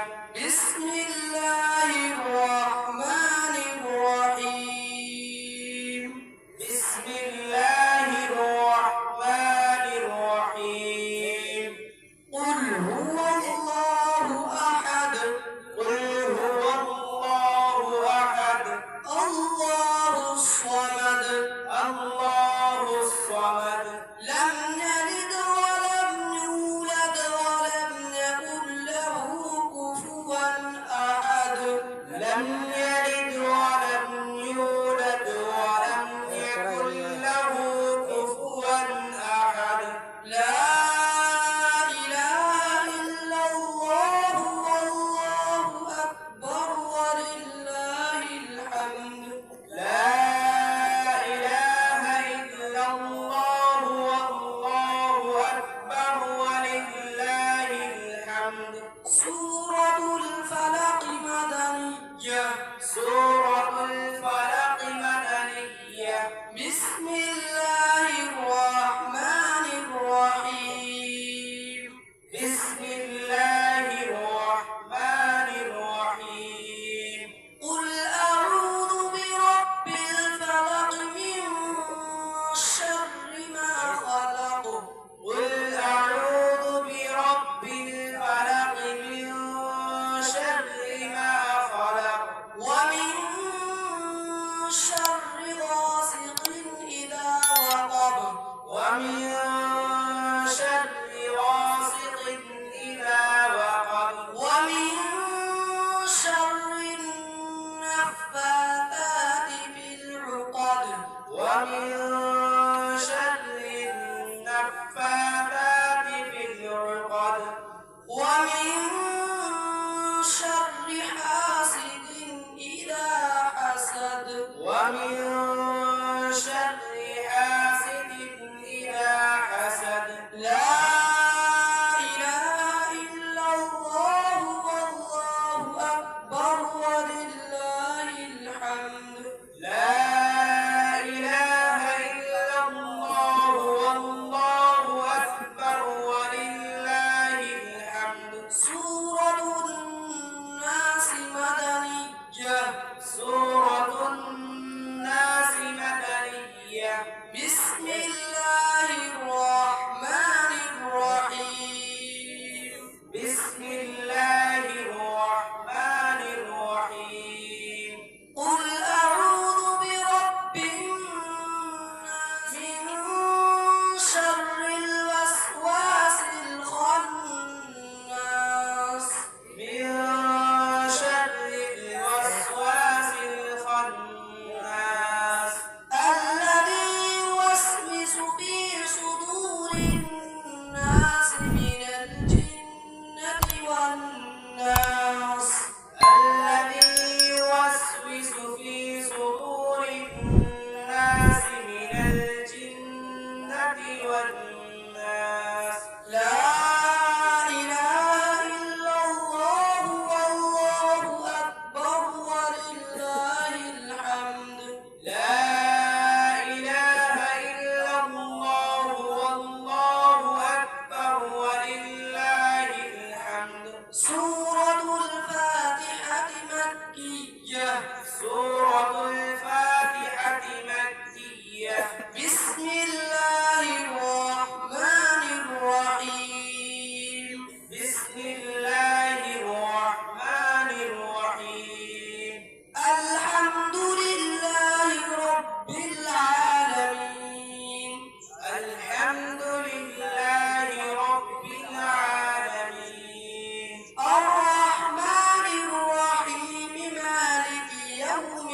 بسم الله الرحمن الرحيم. بسم الله الرحمن الرحيم. قل هو الله أحد. قل هو الله أحد. الله الصمد. الله الصمد. لم يلد ولم يولد ولم يكن له كفوا أحد. لم يلد ولم يولد ولم يكن له كفوا أحد. لا إله إلا الله والله أكبر ولله الحمد. لا إله إلا الله والله أكبر ولله الحمد. سورة الفلق مدنية. سورة الفلق مدنية. بسم الله الرحمن الرحيم. بسم الله الرحمن الرحيم. قل أعوذ برب الفلق من شر ما خلق. قل أعوذ برب الفلق من شر ما خلق. ومن شر غاسق إذا وقب. ومن شر غاسق إذا وقب. ومن شر النفاثات في العقد. ومن شر النفاثات في العقد. ومن شر حاسد إذا حسد. ومن شر حاسد إذا حسد. لا إله إلا الله والله أكبر ولله الحمد. لا إله إلا الله والله أكبر ولله الحمد. سورة الناس مدنية. سورة الناس مدنية. بسم الله الرحمن الرحيم. بسم الله الرحمن الرحيم. قل أعوذ برب الناس من شر الوسواس الخناس. من شر الوسواس الخناس. الذي يوسوس في صدور الناس من الجنة والناس. الذي يوسوس في صدور الناس من الجنة والناس. لا إله إلا الله والله أكبر ولله الحمد. لا إله إلا الله والله أكبر ولله الحمد. سورة الفاتحة مكية. سورة الفاتحة مكية. بسم الله الرحمن الرحيم. بسم الله الرحمن الرحيم. الحمد لله رب العالمين. الحمد لله رب العالمين. الرحمن الرحيم مالك يوم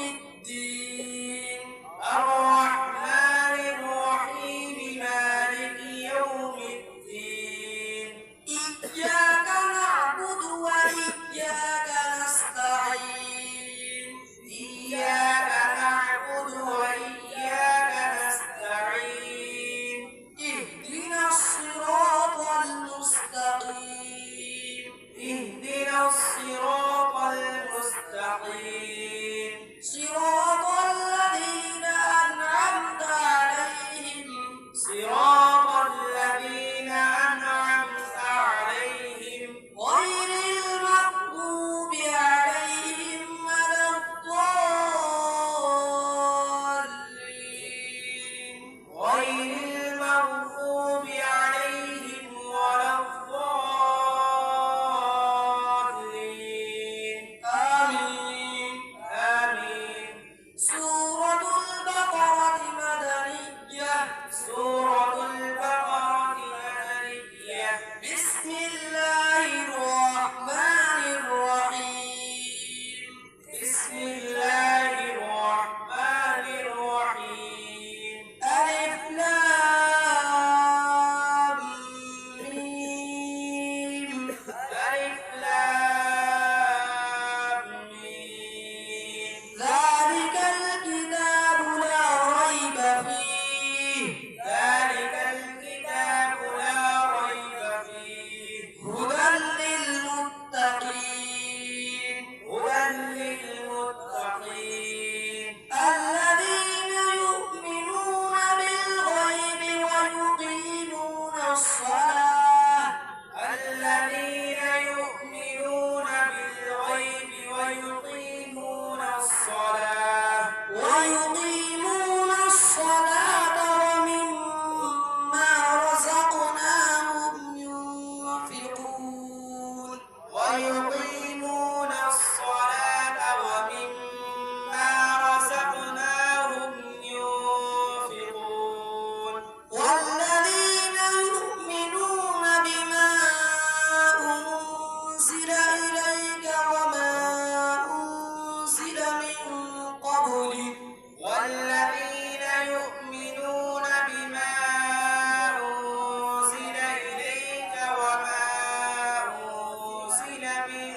أنزل إليك وما أنزل من قبلك والذين يؤمنون بما أنزل إليك وما أنزل من